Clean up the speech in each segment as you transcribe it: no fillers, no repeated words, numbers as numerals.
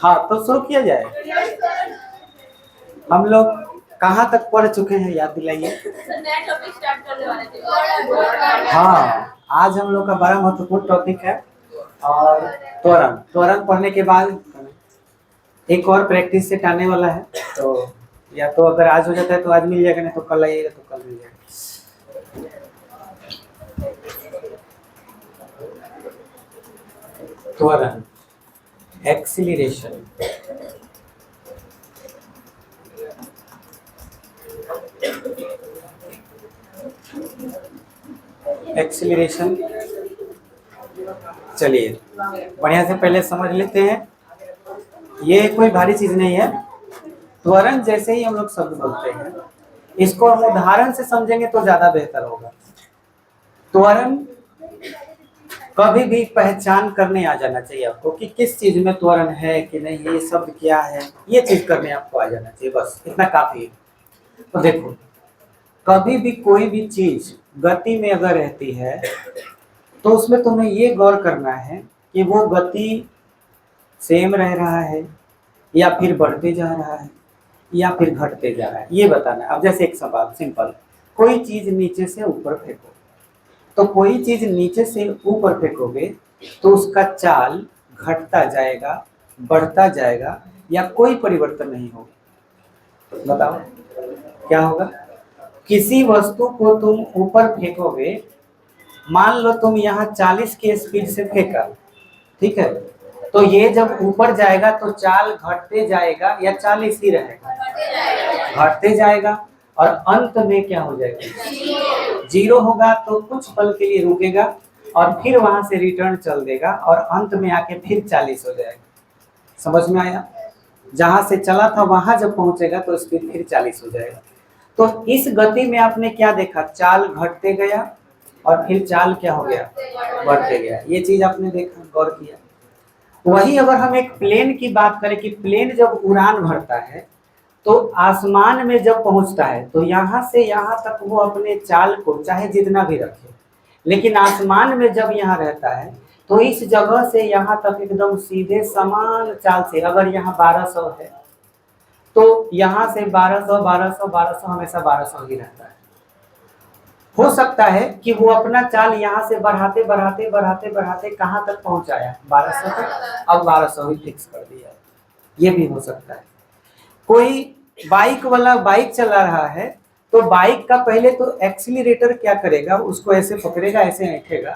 हाँ तो शुरू किया जाए। हम लोग कहाँ तक पढ़ चुके हैं याद दिलाइए। हाँ आज हम लोग का बड़ा महत्वपूर्ण टॉपिक है और त्वरण। त्वरण पढ़ने के बाद एक और प्रैक्टिस सेट आने वाला है, तो या तो अगर आज हो जाता है तो आज मिल जाएगा, नहीं तो कल आइएगा तो कल मिल जाएगा। त्वरण, एक्सीलरेशन। एक्सीलरेशन, चलिए बढ़िया से पहले समझ लेते हैं। ये कोई भारी चीज नहीं है। त्वरण जैसे ही हम लोग शब्द बोलते हैं, इसको हम उदाहरण से समझेंगे तो ज्यादा बेहतर होगा। त्वरण कभी भी पहचान करने आ जाना चाहिए आपको कि किस चीज में त्वरण है कि नहीं, ये शब्द क्या है, ये चीज करने आपको आ जाना चाहिए, बस इतना काफी है। तो देखो, कभी भी कोई भी चीज गति में अगर रहती है तो उसमें तुम्हें ये गौर करना है कि वो गति सेम रह रहा है या फिर बढ़ते जा रहा है या फिर घटते जा रहा है, ये बताना है। अब जैसे एक सवाल सिंपल, कोई चीज नीचे से ऊपर फेंको, तो कोई चीज नीचे से ऊपर फेंकोगे तो उसका चाल घटता जाएगा, बढ़ता जाएगा या कोई परिवर्तन नहीं होगा। बताओ क्या होगा। किसी वस्तु को तुम ऊपर फेंकोगे, मान लो तुम यहाँ 40 की स्पीड से फेंका, ठीक है, तो ये जब ऊपर जाएगा तो चाल घटते जाएगा या 40 ही रहेगा, घटते जाएगा और अंत में क्या हो जाएगा, जीरो होगा। तो कुछ पल के लिए रुकेगा और फिर वहां से रिटर्न चल देगा और अंत में आके फिर 40 हो जाएगा। समझ में आया। जहां से चला था वहां जब पहुंचेगा तो स्पीड फिर 40 हो जाएगा। तो इस गति में आपने क्या देखा, चाल घटते गया और फिर चाल क्या हो गया, बढ़ते गया। ये चीज आपने देखा, गौर किया। वही अगर हम एक प्लेन की बात करें कि प्लेन जब उड़ान भरता है तो आसमान में जब पहुंचता है तो यहाँ से यहाँ तक वो अपने चाल को चाहे जितना भी रखे, लेकिन आसमान में जब यहाँ रहता है तो इस जगह से यहाँ तक एकदम सीधे समान चाल से, अगर यहाँ 1200 है तो यहाँ से 1200 1200 1200 हमेशा 1200 ही रहता है। हो सकता है कि वो अपना चाल यहाँ से बढ़ाते बढ़ाते बढ़ाते बढ़ाते कहाँ तक पहुंचाया, 1200 तक, अब 1200 ही फिक्स कर दिया। ये भी हो सकता है। कोई बाइक वाला बाइक चला रहा है तो बाइक का पहले तो एक्सीलरेटर क्या करेगा, उसको ऐसे पकड़ेगा, ऐसे ऐंठेगा,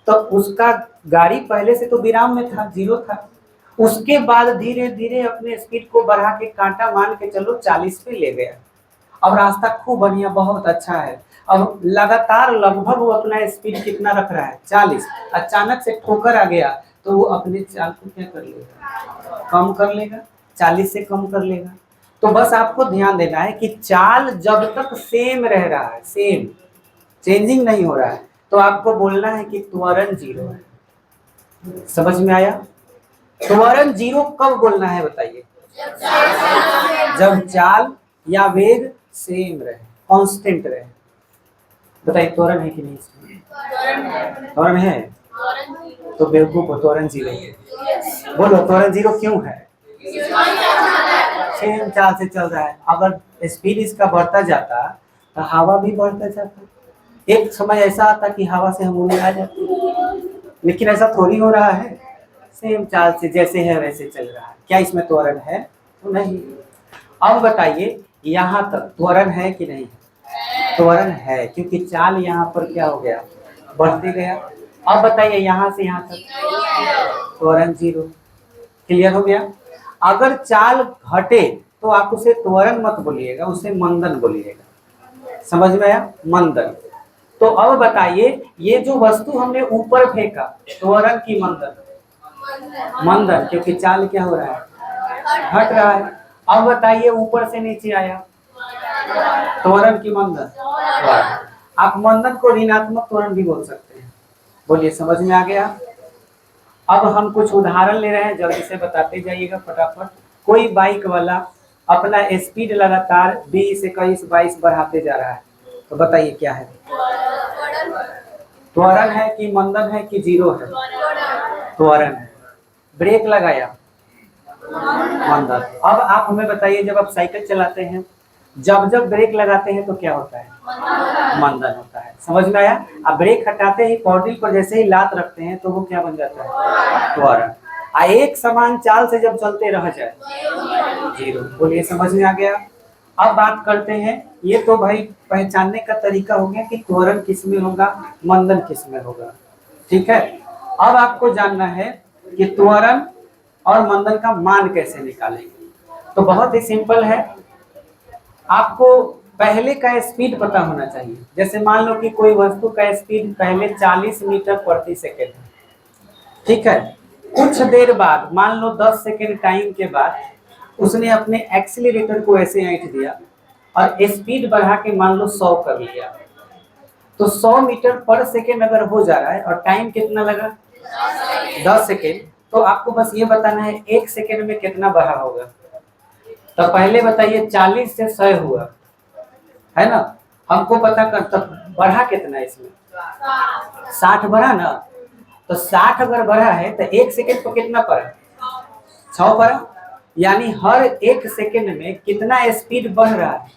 तो उसका गाड़ी पहले से तो विराम में था, जीरो था। उसके बाद धीरे धीरे अपने स्पीड को बढ़ा के कांटा मान के चलो 40 पे ले गया। अब रास्ता खूब बढ़िया, बहुत अच्छा है। अब लगातार लगभग वो अपना स्पीड कितना रख रहा है, 40। अचानक से ठोकर आ गया तो वो अपने चाल को क्या कर लेगा, कम कर लेगा, 40 से कम कर लेगा। तो बस आपको ध्यान देना है कि चाल जब तक सेम रह रहा है, सेम, चेंजिंग नहीं हो रहा है, तो आपको बोलना है कि त्वरण जीरो है। समझ में आया। त्वरण जीरो कब बोलना है बताइए, जब चाल या वेग सेम रहे, कांस्टेंट रहे। बताइए त्वरण है कि नहीं इसमें, त्वरण है तो बेवकूफ हो, त्वरण जीरो है। बोलो त्वरण जीरो क्यों है, सेम चाल से चल रहा है। अगर स्पीड इसका बढ़ता जाता तो हवा भी बढ़ता जाता, एक समय ऐसा आता कि हवा से हम उड़ आ जाते, लेकिन ऐसा थोड़ी हो रहा है। सेम चाल से जैसे है वैसे चल रहा है। क्या इसमें त्वरण है, तो नहीं। अब बताइए यहाँ तक त्वरण है कि नहीं, त्वरण है, क्योंकि चाल यहाँ पर क्या हो गया, बढ़ते गया। अब बताइए यहाँ से यहाँ तक त्वरण जीरो। क्लियर हो गया। अगर चाल घटे तो आप उसे त्वरण मत बोलिएगा, उसे मंदन बोलिएगा। समझ में आया, मंदन। तो अब बताइए ये जो वस्तु हमने ऊपर फेंका, त्वरण की मंदन, मंदन, क्योंकि चाल क्या हो रहा है, घट रहा है। अब बताइए ऊपर से नीचे आया, त्वरण की मंदन। आप मंदन को ऋणात्मक त्वरण भी बोल सकते हैं। बोलिए समझ में आ गया। अब हम कुछ उदाहरण ले रहे हैं, जल्दी से बताते जाइएगा फटाफट। कोई बाइक वाला अपना स्पीड लगातार 20 21 22 बढ़ाते जा रहा है, तो बताइए क्या है, त्वरण है कि मंदन है कि जीरो है, त्वरण है। ब्रेक लगाया, मंदन। अब आप हमें बताइए, जब आप साइकिल चलाते हैं, जब जब ब्रेक लगाते हैं तो क्या होता है? मंदन होता है। समझ में आया? अब ब्रेक हटाते ही पौड़ी पर जैसे ही लात रखते हैं तो वो क्या बन जाता है? त्वरण। एक समान चाल से जब चलते रह जाए, जीरो। बोलिए, समझ में आ गया? अब बात करते हैं, ये तो भाई पहचानने का तरीका हो गया कि त्वरण किस में होगा, मंदन किस में होगा। ठीक है, अब आपको जानना है कि त्वरण और मंदन का मान कैसे निकालेंगे। तो बहुत ही सिंपल है, आपको पहले का स्पीड पता होना चाहिए। जैसे मान लो कि कोई वस्तु का स्पीड पहले 40 मीटर प्रति सेकेंड है, ठीक है। कुछ देर बाद, मान लो 10 सेकेंड टाइम के बाद, उसने अपने एक्सीलरेटर को ऐसे ऐंठ दिया और स्पीड बढ़ा के मान लो 100 कर लिया। तो 100 मीटर पर सेकेंड अगर हो जा रहा है और टाइम कितना लगा? 10 सेकेंड। तो आपको बस ये बताना है 1 सेकेंड में कितना बढ़ा होगा। तो पहले बताइए, 40 से 100 हुआ है ना, हमको पता कर, तब बढ़ा कितना है इसमें? 60 बढ़ा ना। तो 60 अगर बढ़ा है तो 1 सेकेंड पर कितना पड़ा? 6 बढ़ा। यानी हर 1 सेकेंड में कितना स्पीड बढ़ रहा है?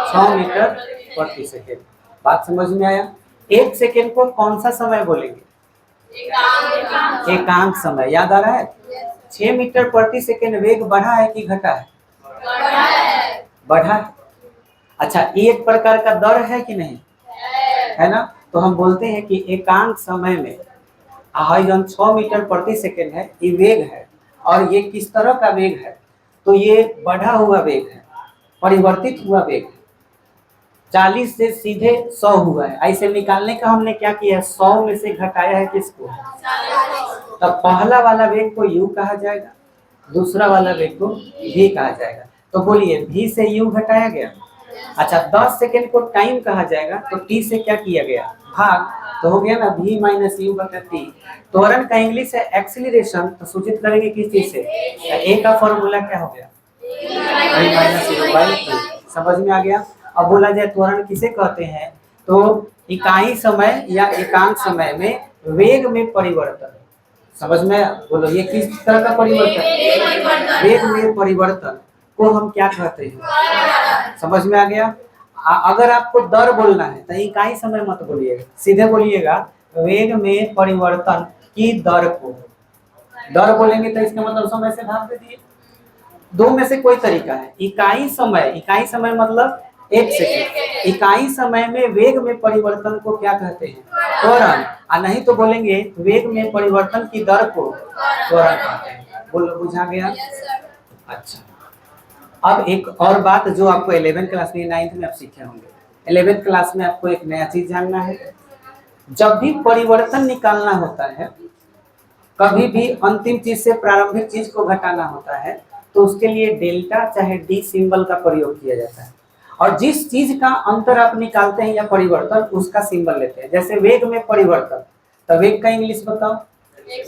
6 मीटर प्रति सेकेंड। बात समझ में आया? 1 सेकेंड को कौन सा समय बोलेंगे? एकांक समय। याद आ रहा है? 6 मीटर प्रति सेकेंड वेग बढ़ा है कि घटा है? बढ़ा है। अच्छा, ये एक प्रकार का दर है कि नहीं है ना? तो हम बोलते हैं कि एकांक समय में 6 मीटर प्रति सेकेंड है, ये वेग है। और ये किस तरह का वेग है? तो ये बढ़ा हुआ वेग है, परिवर्तित हुआ वेग है। 40 से सीधे 100 हुआ है। ऐसे निकालने का हमने क्या किया है? 100 में से घटाया है किसको? तब पहला वाला वेग को u कहा जाएगा, दूसरा वाला वेग को v कहा जाएगा। तो बोलिए, v से u घटाया गया। अच्छा, 10 सेकेंड को टाइम कहा जाएगा, तो t से क्या किया गया? भाग। तो हो गया ना v माइनस यू बटा टी। त्वरण का इंग्लिश है एक्सीलरेशन, तो सूचित करेंगे किस चीज से? a का फॉर्मूला क्या हो गया? v minus you by T. समझ में आ गया? अब बोला जाए त्वरण किसे कहते हैं, तो इकाई समय या एकांक समय में वेग में परिवर्तन। समझ में? बोलो, ये किस तरह का परिवर्तन? वेग में परिवर्तन को हम क्या कहते हैं? समझ में आ गया? अगर आपको दर बोलना है तो इकाई समय मत बोलिएगा, सीधे बोलिएगा वेग में परिवर्तन की दर को। दर बोलेंगे तो इसका मतलब समय से भाग दे दिए। दो में से कोई तरीका है। इकाई समय मतलब 1 सेकेंड। इकाई समय में वेग में परिवर्तन को क्या कहते हैं? त्वरण। नहीं तो बोलेंगे वेग में परिवर्तन की दर को त्वरण कहते हैं। बोलो, बुझा गया? अच्छा, अब एक और बात जो आपको 11th क्लास में, 9th में आप सीखे होंगे। 11th क्लास में आपको एक नया चीज जानना है। जब भी परिवर्तन निकालना होता है, कभी भी अंतिम चीज से प्रारंभिक चीज को घटाना होता है, तो उसके लिए डेल्टा चाहे डी सिंबल का प्रयोग किया जाता है। और जिस चीज का अंतर आप निकालते हैं या परिवर्तन, उसका सिंबल लेते हैं। जैसे वेग में परिवर्तन, तो वेग का इंग्लिश बताओ?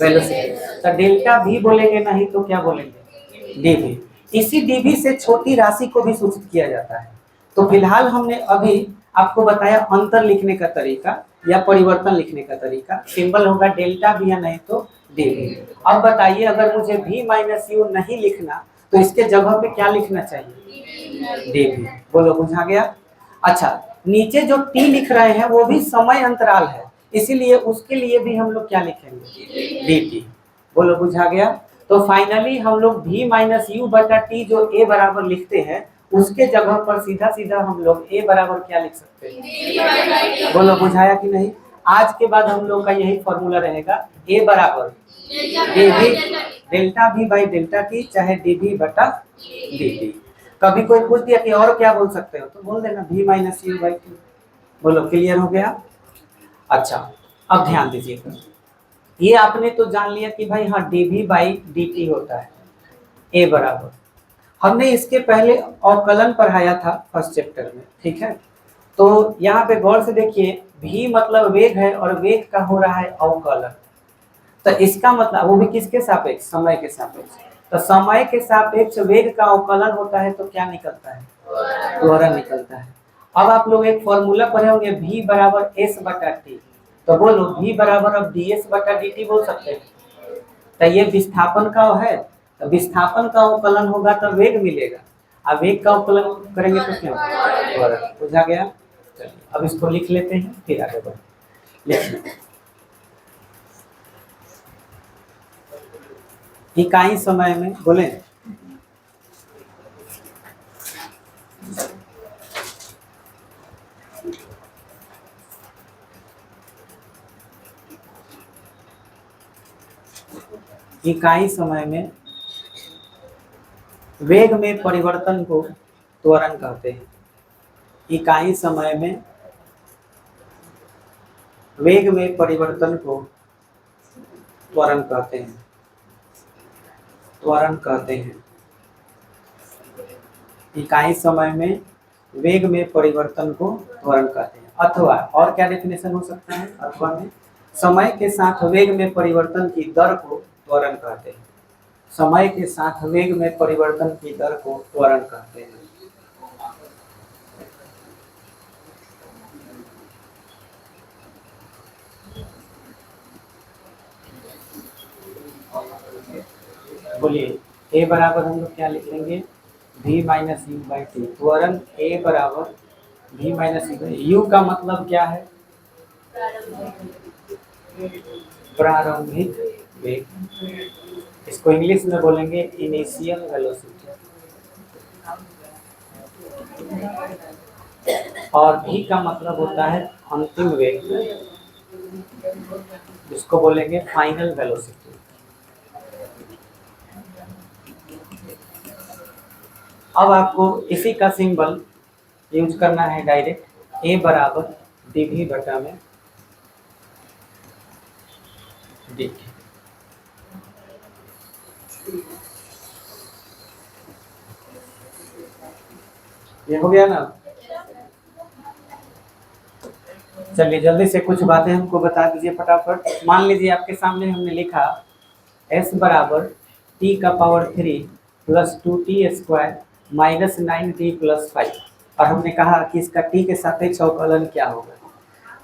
वेलोसिटी। तो डेल्टा भी बोलेंगे, नहीं तो क्या बोलेंगे? डीवी। इसी डीवी से छोटी राशि को भी सूचित किया जाता है। तो फिलहाल हमने अभी आपको बताया अंतर लिखने का तरीका या परिवर्तन लिखने का तरीका। सिंबल होगा डेल्टा भी या नहीं तो डीवी। अब बताइए, अगर मुझे v माइनस यू नहीं लिखना तो इसके जगह पे क्या लिखना चाहिए? डीवी। बोलो, बुझा गया? अच्छा, नीचे जो t लिख रहे हैं वो भी समय अंतराल है, इसीलिए उसके लिए भी हम लोग क्या लिखेंगे? dt। बोलो, बुझा गया? तो फाइनली हम लोग v माइनस यू बटा टी जो a बराबर लिखते हैं, उसके जगह पर सीधा सीधा हम लोग a बराबर क्या लिख सकते हैं? बोलो, बुझाया कि नहीं? आज के बाद हम लोग का यही फॉर्मूला रहेगा, a बराबर dv delta v by delta T चाहे dv बटा dt। कभी कोई पूछ दिया कि और क्या बोल सकते हो, तो बोल देना v minus you by T. बोलो, क्लियर हो गया? अच्छा, अब ध्यान दीजिएगा, ये आपने तो जान लिया कि भाई हाँ dv बाई dt होता है a बराबर। हमने इसके पहले अवकलन पढ़ाया था फर्स्ट चैप्टर में, ठीक है। तो यहाँ पे गौर से देखिए, v मतलब वेग है और वेग का हो रहा है अवकलन। तो इसका मतलब वो भी किसके सापेक्ष? समय के सापेक्ष। तो समय के सापेक्ष वेग का अवकलन होता है तो क्या निकलता है? त्वरण निकलता है। अब आप लोग एक फॉर्मूला पढ़े होंगे, v बराबर s बटा टी। तो बोलो v बराबर अब ds बटा dt बोल सकते हैं। तो ये विस्थापन का है, तो विस्थापन का अवकलन होगा तो वेग मिलेगा, अब वेग का अवकलन करेंगे तो क्या होगा, त्वरण। बुझा गया? चलिए अब इसको लिख लेते हैं फिर आगे बढ़ें। लिखिए इकाई समय में, बोले इकाई समय में वेग में परिवर्तन को त्वरण कहते हैं। इकाई समय में वेग में परिवर्तन को त्वरण कहते हैं, त्वरण कहते हैं। इकाई समय में वेग में परिवर्तन को त्वरण कहते हैं। अथवा और क्या डेफिनेशन हो सकता है, अथवा में समय के साथ वेग में परिवर्तन की दर को त्वरण कहते हैं। समय के साथ वेग में परिवर्तन की दर को त्वरण कहते हैं। बोलिए ए बराबर हम लोग क्या लिखेंगे, v minus you by T. त्वरण ए बराबर v माइनस यू का मतलब क्या है, प्रारंभिक वेग। इसको इंग्लिश में बोलेंगे इनिशियल वेलोसिटी। और v का मतलब होता है अंतिम वेग, इसको बोलेंगे फाइनल वेलोसिटी। अब आपको इसी का सिंबल यूज करना है डायरेक्ट, ए बराबर dv बटा में dt। ये हो गया ना। चलिए जल्दी से कुछ बातें हमको बता दीजिए फटाफट। मान लीजिए आपके सामने हमने लिखा s बराबर t का power 3 plus 2t² minus 9t plus 5, और हमने कहा कि इसका t के सापेक्ष अवकलन क्या होगा।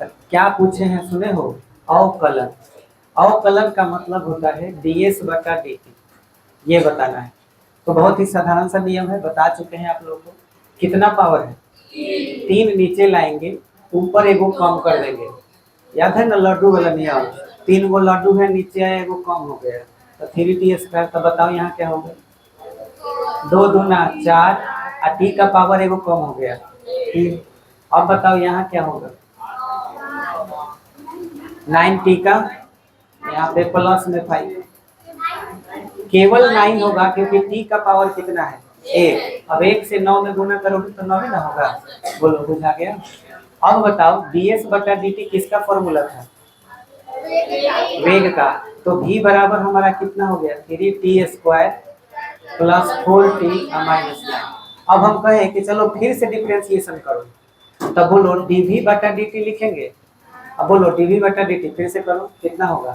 तो क्या पूछे हैं, सुने हो, अवकलन। अवकलन का मतलब होता है ds बटा dt, ये बताना है। तो बहुत ही साधारण सा नियम है, बता चुके हैं आप लोगों को। कितना पावर है, 3 नीचे लाएंगे, ऊपर एगो कम कर देंगे। याद है ना लड्डू वाला नियम, 3 गो लड्डू है, नीचे आया एगो कम हो गया तो 3t²। तो बताओ यहाँ क्या होगा, 2 दूना 4, और t का पावर एगो कम हो गया 3। अब बताओ यहाँ क्या होगा, 9t का यहाँ पे प्लस में 5, केवल 9 होगा क्योंकि t का पावर कितना है, 1। अब 1 से 9 में गुना करोगे तो 9 ही ना होगा। बोलो बुझा गया? अब बताओ ds बटा dt किसका फॉर्मूला था, वेग का। तो v बराबर हमारा कितना हो गया, 3t² प्लस 4t माइनस 9। अब हम कहे कि चलो फिर से डिफरेंशिएशन करो, तब बोलो dv बटा dt लिखेंगे। अब बोलो dv बटा dt फिर से करो, कितना होगा,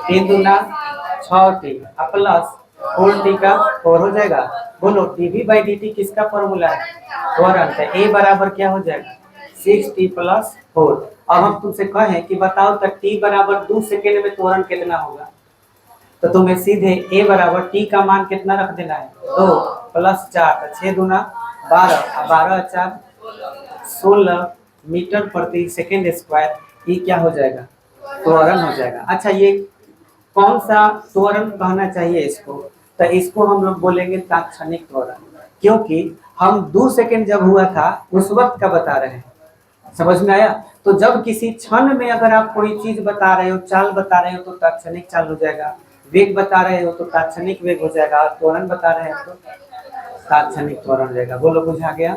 3 दूना 6t प्लस 4t का 4 हो जाएगा। बोलो dv बाई dt किसका फॉर्मूला है, त्वरण। तो a बराबर क्या हो जाएगा, 6t प्लस 4। अब हम तुमसे कहें कि बताओ तो t बराबर 2 सेकेंड में त्वरण कितना होगा, तो तुम्हें सीधे a बराबर t का मान कितना रख देना है, 2 प्लस 4, 6 दूना 12, 12 4 16 मीटर प्रति सेकेंड स्क्वायर। ये क्या हो जाएगा, त्वरण हो जाएगा। अच्छा ये कौन सा त्वरण कहना चाहिए इसको, तो इसको हम लोग बोलेंगे तात्क्षणिक त्वरण, क्योंकि हम 2 सेकेंड जब हुआ था उस वक्त का बता रहे हैं। समझ में आया? तो जब किसी क्षण में अगर आप कोई चीज बता रहे हो, चाल बता रहे हो तो तात्क्षणिक चाल हो जाएगा, वेग बता रहे हो तो तात्क्षणिक वेग हो जाएगा, त्वरण बता रहे हो तो तात्क्षणिक त्वरण हो जाएगा। बोलो बुझा गया?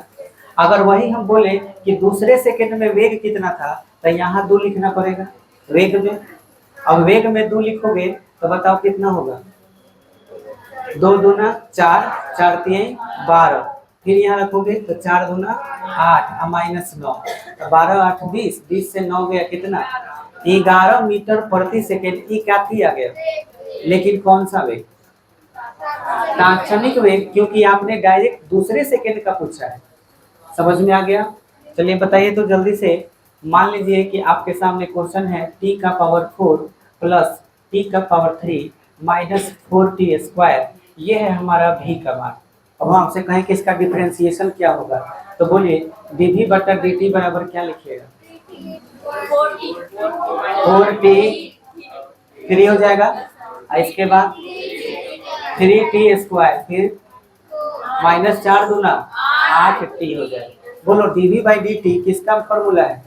अगर वही हम बोले कि दूसरे सेकंड में वेग कितना था, तो यहाँ 2 लिखना पड़ेगा वेग में। अब वेग में 2 लिखोगे तो बताओ कितना होगा, 2 दूना 4, 4 3 12, फिर यहाँ रखोगे तो 4 दूना 8 माइनस 9, तो 12 8 20, 20 से 9 गया कितना, 11 मीटर प्रति सेकेंड। ये क्या आ गया, लेकिन कौन सा वेग, तात्क्षणिक वेग, क्योंकि आपने डायरेक्ट दूसरे सेकेंड का पूछा है। समझ में आ गया? चलिए बताइए तो जल्दी से। मान लीजिए कि आपके सामने क्वेश्चन है t का पावर 4 प्लस t का पावर 3 माइनस 4t² ये है हमारा भी का मान। अब हम आपसे कहें कि इसका डिफरेंशिएशन क्या होगा, तो बोलिए dv बटा dt बराबर क्या लिखिएगा? 4t 3 हो जाएगा, और इसके बाद 3t स्क्वायर, फिर -4 दूना 8t हो जाएगा। बोलो dv बाई dt किसका फॉर्मूला है?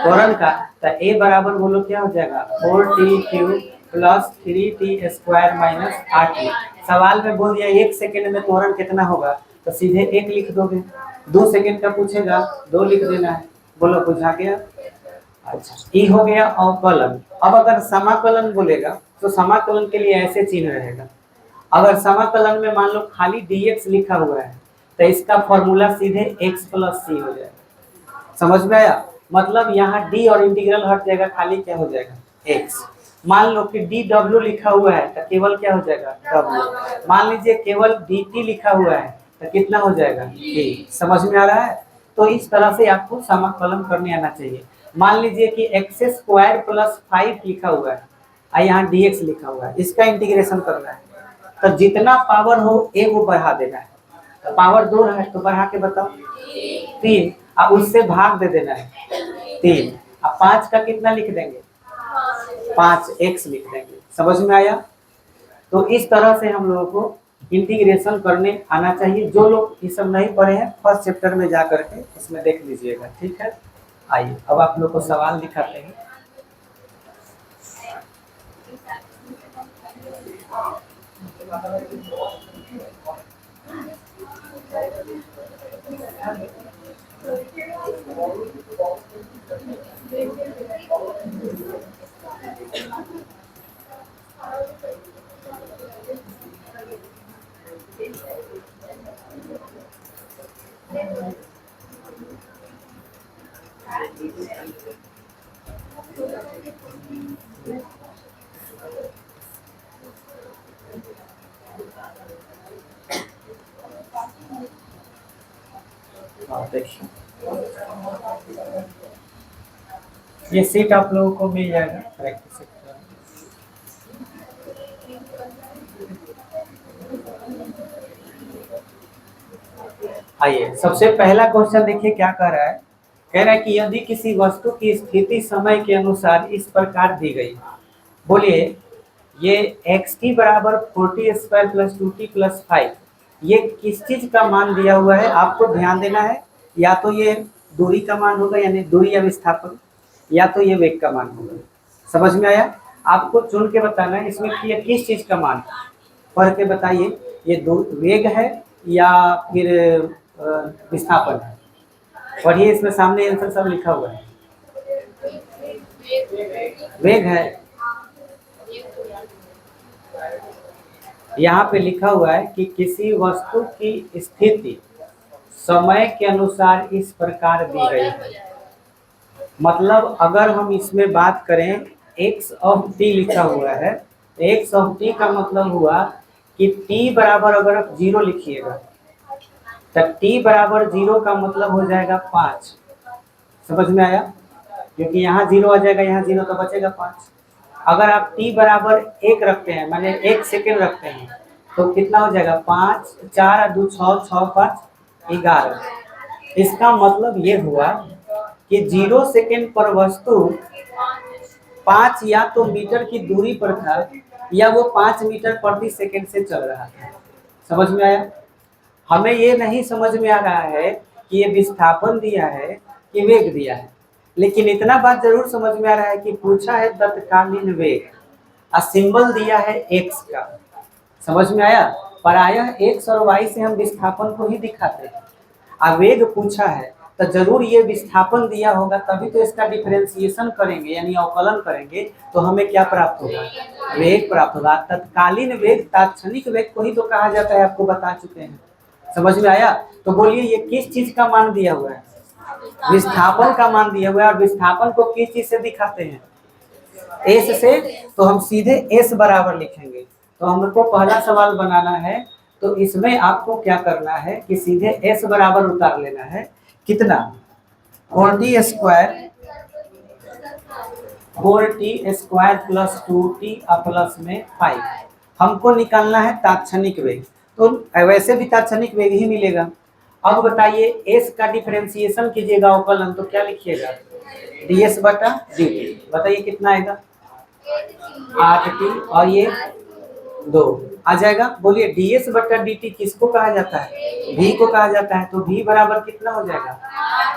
त्वरण का। तो a बराबर बोलो क्या हो जाएगा? 4t cube plus 3t square minus 8t। सवाल में बोल दिया 1 सेकेंड में त्वरण कितना होगा, तो सीधे 1 लिख दोगे। 2 सेकेंड का पूछेगा 2 लिख देना है। बोलो बुझा गया? अच्छा, ये हो गया अवकलन। अब अगर समाकलन बोलेगा तो समाकलन के लिए ऐसे चिन्ह रहेगा। अगर समाकलन में मान लो खाली dx लिखा हुआ है तो इसका फॉर्मूला सीधे x प्लस सी हो जाएगा। समझ में आया? मतलब यहाँ d और इंटीग्रल हट जाएगा, खाली क्या हो जाएगा? x। मान लो कि dw लिखा हुआ है तो केवल क्या हो जाएगा? w। मान लीजिए केवल dt लिखा हुआ है तो कितना हो जाएगा? d। समझ में आ रहा है? तो इस तरह से आपको समाकलन करने आना चाहिए। मान लीजिए कि एक्स स्क्वायर प्लस 5 लिखा हुआ है और यहाँ dx लिखा हुआ है, इसका इंटीग्रेशन करना है। तो जितना पावर हो ए वो बढ़ा देना है। तो पावर 2 है तो बढ़ा के बताओ 3, अब उससे भाग दे देना है 3। अब 5 का कितना लिख देंगे? 5x लिख देंगे। समझ में आया? तो इस तरह से हम लोगों को इंटीग्रेशन करने आना चाहिए। जो लोग ये सब नहीं पढ़े हैं फर्स्ट चैप्टर में जा करके इसमें देख लीजिएगा, ठीक है। आइए अब आप लोग को सवाल दिखाते हैं। देखिए ये सीट आप लोगों को मिल जाएगा प्रैक्टिस। आइए सबसे पहला क्वेश्चन देखिए क्या कह रहा है। कह रहा है कि यदि किसी वस्तु की स्थिति समय के अनुसार इस प्रकार दी गई। बोलिए ये xt बराबर 40 स्क्वायर प्लस 2t प्लस 5, ये किस चीज का मान दिया हुआ है आपको ध्यान देना है। या तो ये दूरी का मान होगा, यानी दूरी या विस्थापन, या तो ये वेग का मान होगा। समझ में आया? आपको चुन के बताना है इसमें कि ये किस चीज का मान पढ़ के बताइए। ये वेग है या फिर विस्थापन है? पढ़िए, इसमें सामने आंसर सब लिखा हुआ है। वेग है। यहाँ पे लिखा हुआ है कि किसी वस्तु की स्थिति समय के अनुसार इस प्रकार दी गई है। मतलब अगर हम इसमें बात करें x ऑफ t लिखा हुआ है, x ऑफ t का मतलब हुआ कि t बराबर अगर आप 0 लिखिएगा तो t बराबर 0 का मतलब हो जाएगा 5। समझ में आया? क्योंकि यहाँ 0 आ जाएगा, यहाँ 0 तो बचेगा 5। अगर आप t बराबर 1 रखते हैं, माने 1 सेकेंड रखते हैं, तो कितना हो जाएगा? 5 4 2 6 6 5 11। इसका मतलब ये हुआ कि 0 सेकेंड पर वस्तु 5 या तो मीटर की दूरी पर था या वो 5 मीटर प्रति सेकेंड से चल रहा था। समझ में आया? हमें ये नहीं समझ में आ रहा है कि ये विस्थापन दिया है कि वेग दिया है, लेकिन इतना बात जरूर समझ में आ रहा है कि पूछा है तत्कालीन वेग और सिंबल दिया है x का। समझ में आया? प्रायः x और y से हम विस्थापन को ही दिखाते हैं। वेग पूछा है तो जरूर ये विस्थापन दिया होगा, तभी तो इसका डिफरेंशिएशन करेंगे यानी अवकलन करेंगे तो हमें क्या प्राप्त होगा? वेग प्राप्त होगा। तत्कालीन वेग तात्क्षणिक वेग को ही तो कहा जाता है, आपको बता चुके हैं। समझ में आया? तो बोलिए ये किस चीज का मान दिया हुआ है? विस्थापन का मान दिया हुआ है। और विस्थापन को किस चीज से दिखाते हैं? एस से। तो हम सीधे एस बराबर लिखेंगे। तो हमको पहला सवाल बनाना है, तो इसमें आपको क्या करना है कि सीधे एस बराबर उतार लेना है। कितना? 4t square plus 2t plus में 5। हमको निकालना है तात्क्षणिक वेग, तो वैसे भी तात्क्षणिक वेग ही मिलेगा। अब बताइए एस का डिफरेंशिएशन कीजिएगा अवकलन, तो क्या लिखिएगा, ds बटा dt। बताइए कितना आएगा, 8t, और ये 2 आ जाएगा। बोलिए ds बटा dt किसको कहा जाता है, v को कहा जाता है। तो v बराबर कितना हो जाएगा,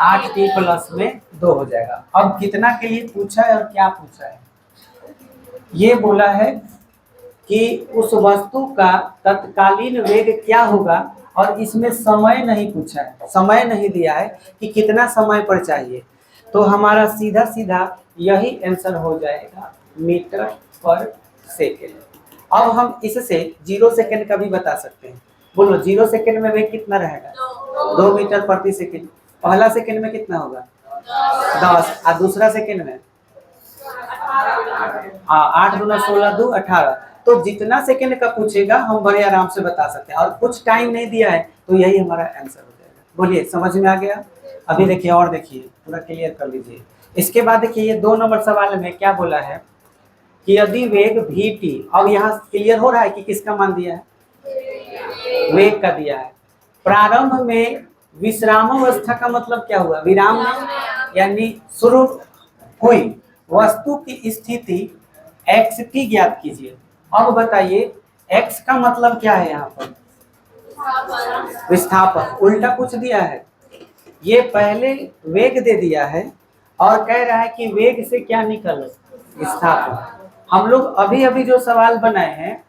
8t प्लस में 2 हो जाएगा। अब कितना के लिए पूछा है और क्या पूछा है, ये बोला है कि उस वस्तु का तत्कालीन वेग क्या होगा, और इसमें समय नहीं पूछा है, समय नहीं दिया है कि कितना समय पर चाहिए। तो हमारा सीधा सीधा यही आंसर हो जाएगा, मीटर पर सेकेंड। अब हम इससे 0 सेकेंड का भी बता सकते हैं। बोलो 0 सेकेंड में वेग कितना रहेगा, 2 मीटर प्रति सेकेंड। पहला सेकेंड में कितना होगा, 10, और दूसरा सेकेंड में 8 दूना 16, 2 18। तो जितना सेकंड का पूछेगा हम बड़े आराम से बता सकते हैं, और कुछ टाइम नहीं दिया है तो यही हमारा आंसर हो जाएगा। बोलिए समझ में आ गया। अभी देखिए और देखिए, पूरा क्लियर कर लीजिए। इसके बाद देखिए ये 2 नंबर सवाल में क्या बोला है कि यदि वेग vt, अब यहाँ क्लियर हो रहा है कि किसका मान दिया है, वेग का दिया है। प्रारंभ में विश्रामावस्था का मतलब क्या हुआ, विराम में, यानी शुरू हुई वस्तु की स्थिति xt ज्ञात कीजिए। अब बताइए x का मतलब क्या है, यहाँ पर विस्थापन, उल्टा कुछ दिया है। ये पहले वेग दे दिया है और कह रहा है कि वेग से क्या निकल, विस्थापन। हम लोग अभी अभी जो सवाल बनाए हैं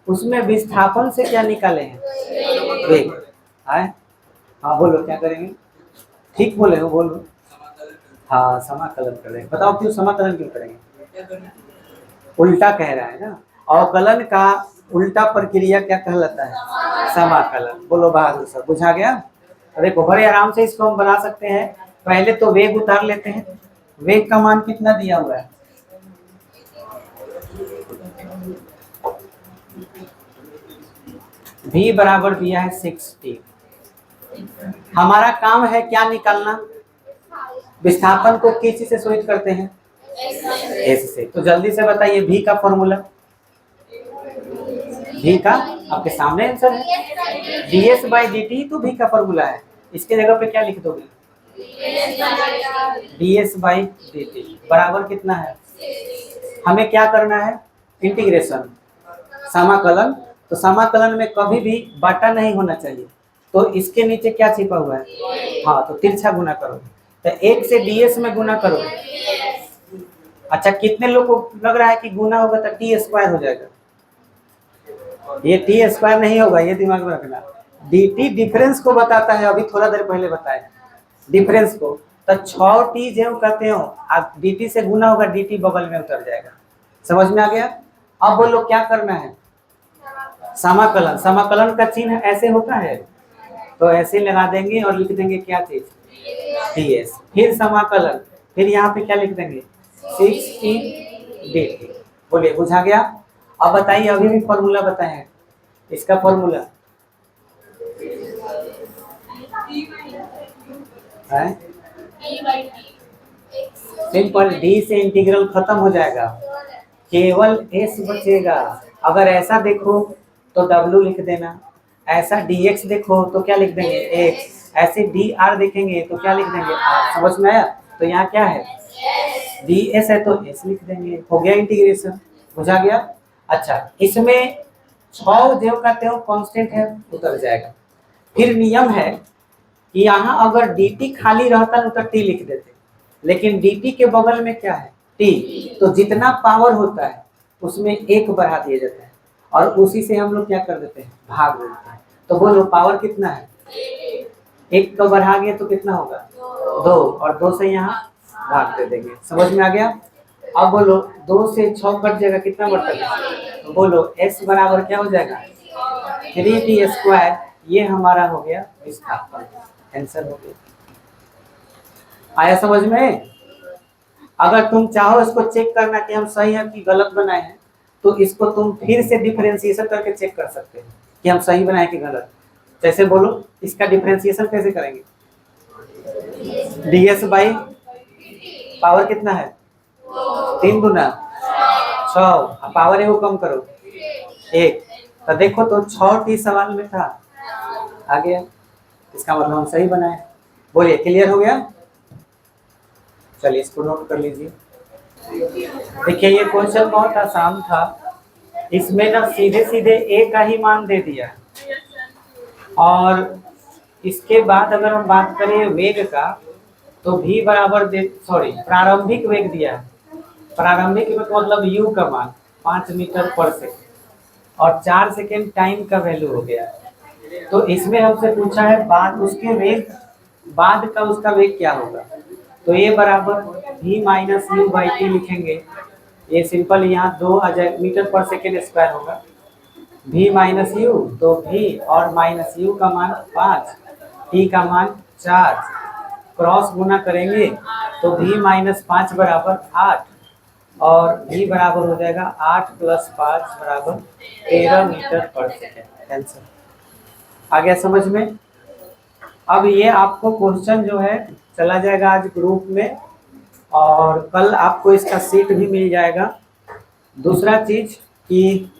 उसमें विस्थापन से क्या निकाले हैं, वेग। हाँ बोलो क्या करेंगे, ठीक बोले हो, बोलो। हाँ समाकलन करेंगे। बताओ क्यों समाकलन क्यों करेंगे, उल्टा कह रहा है ना। अवकलन का उल्टा प्रक्रिया क्या कहलाता है, समाकलन। बोलो बहादुर सर, बुझा गया। देखो बड़े आराम से इसको हम बना सकते हैं। पहले तो वेग उतार लेते हैं। वेग का मान कितना दिया हुआ है, v बराबर दिया है 60। हमारा काम है क्या निकालना, विस्थापन को किस चीज से सूचित करते हैं, s से। तो जल्दी से बताइए v का फॉर्मूला, v का आपके सामने आंसर है, ds बाई dt। तो v का फॉर्मूला है, इसके जगह पे क्या लिख दोगे, ds बाई dt बराबर कितना है। हमें क्या करना है, इंटीग्रेशन, समाकलन। तो समाकलन में कभी भी बाटा नहीं होना चाहिए, तो इसके नीचे क्या छिपा हुआ है, हाँ तो तिरछा गुना करो। तो 1 से ds में गुना करो। अच्छा कितने लोग को लग रहा है कि गुना होगा तो t स्क्वायर हो जाएगा, ये t स्क्वायर नहीं होगा, ये दिमाग में रखना। dt डिफरेंस को बताता है, अभी थोड़ा देर पहले बताया डिफरेंस को। तो 6t जो कहते हो आप dt से गुना होगा, dt बगल में उतर जाएगा। समझ में आ गया। अब बोलो क्या करना है, समाकलन। समाकलन का चिन्ह ऐसे होता है, तो ऐसे लगा देंगे और लिख देंगे क्या चीज, ds। फिर समाकलन, फिर यहाँ पे क्या लिख देंगे, 60 dt। बोलिए बुझा गया। अब बताइए अभी भी फॉर्मूला बताए इसका फॉर्मूला है सिंपल, डी से इंटीग्रल खत्म हो जाएगा, केवल s बचेगा। अगर ऐसा देखो तो w लिख देना, ऐसा dx देखो तो क्या लिख देंगे x, ऐसे dr देखेंगे तो क्या लिख देंगे r। समझ में आया। तो यहाँ क्या है, ds है तो s लिख देंगे, हो गया इंटीग्रेशन, बुझा गया। अच्छा इसमें 6 जो कहते हो कांस्टेंट है, उतर जाएगा। फिर नियम है कि यहाँ अगर dt खाली रहता ना तो t लिख देते, लेकिन dt के बगल में क्या है, t। तो जितना पावर होता है उसमें 1 बढ़ा दिया जाता है, और उसी से हम लोग क्या कर देते हैं, भाग देते हैं। तो बोलो पावर कितना है, 1 को बढ़ा गया तो कितना होगा, 2, और 2 से यहाँ भाग दे देंगे। समझ में आ गया। अब बोलो 2 से 6 कट जाएगा, कितना बढ़ता है, तो बोलो s बराबर क्या हो जाएगा, 3t स्क्वायर। ये हमारा हो गया विस्थापन, आंसर हो गया। आया समझ में। अगर तुम चाहो इसको चेक करना कि हम सही है कि गलत बनाए हैं, तो इसको तुम फिर से डिफरेंशिएशन करके चेक कर सकते हैं कि हम सही बनाए कि गलत। जैसे बोलो इसका डिफरेंशिएशन कैसे करेंगे, ds बाई पावर कितना है, 3 गुना 6, पावर एगो कम करो, 1। तो देखो तो 6t सवाल में था, आ गया, इसका मतलब हम सही बनाए। बोलिए क्लियर हो गया? चलिए इसको नोट कर लीजिए। देखिए ये क्वेश्चन बहुत आसान था, इसमें ना सीधे सीधे a का ही मान दे दिया, और इसके बाद अगर हम बात करें वेग का तो v बराबर प्रारंभिक वेग दिया है। प्रारंभिक वेग मतलब u का मान 5 मीटर पर सेकेंड और 4 सेकेंड टाइम का वैल्यू हो गया। तो इसमें हमसे पूछा है बाद उसके वेग, बाद का उसका वेग क्या होगा। तो ये बराबर v minus you by T लिखेंगे। ये सिंपल यहाँ 2 मीटर पर सेकेंड स्क्वायर होगा। v माइनस यू तो v और माइनस यू का मान 5, t का मान 4, क्रॉस गुना करेंगे तो v माइनस 5 बराबर 8 और v बराबर हो जाएगा 8 प्लस 5 बराबर 13 मीटर पर सेकेंड। आंसर आ गया समझ में? अब ये आपको क्वेश्चन जो है चला जाएगा आज ग्रुप में, और कल आपको इसका सीट भी मिल जाएगा। दूसरा चीज कि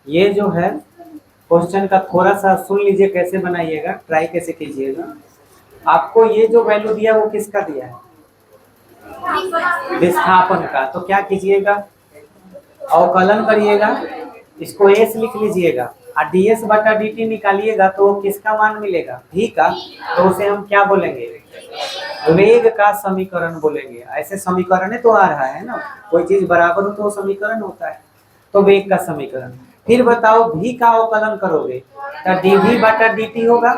ये जो है क्वेश्चन का थोड़ा सा सुन लीजिए, कैसे बनाइएगा, ट्राई कैसे कीजिएगा। आपको ये जो वैल्यू दिया वो किसका दिया है? विस्थापन का। तो क्या कीजिएगा, अवकलन करिएगा, इसको एस लिख लीजिएगा और ds बटा dt निकालिएगा तो किसका मान मिलेगा? v का। तो उसे हम क्या बोलेंगे? वेग का समीकरण बोलेंगे। ऐसे समीकरण तो आ रहा है ना, कोई चीज बराबर हो तो समीकरण होता है, तो वेग का समीकरण। फिर बताओ v का अवकलन करोगे तो dv बटा dt होगा,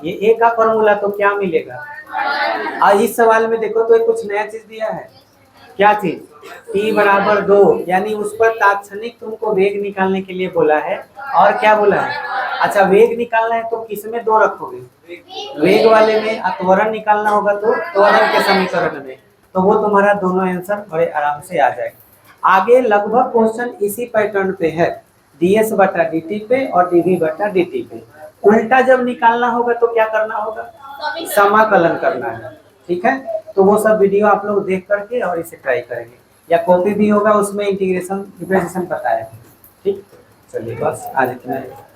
ये a का फॉर्मूला, तो क्या मिलेगा? और इस सवाल में देखो तो कुछ नया चीज दिया है। क्या चीज? t बराबर 2, यानी उस पर तात्क्षणिक तुमको वेग निकालने के लिए बोला है। और क्या बोला है? अच्छा वेग निकालना है तो किसमें 2 रखोगे? वेग वाले में। त्वरण निकालना होगा तो त्वरण के समीकरण में। तो वो तुम्हारा दोनों आंसर बड़े आराम से आ जाएगा। आगे लगभग क्वेश्चन इसी पैटर्न पे है, ds बटा dt पे और dv बटा dt पे। उल्टा जब निकालना होगा तो क्या करना होगा? समाकलन करना है। ठीक है, तो वो सब वीडियो आप लोग देख करके और इसे ट्राई करेंगे, या कॉपी भी होगा उसमें इंटीग्रेशन डिफरेंशिएशन बताया। ठीक, चलिए बस आज इतना है।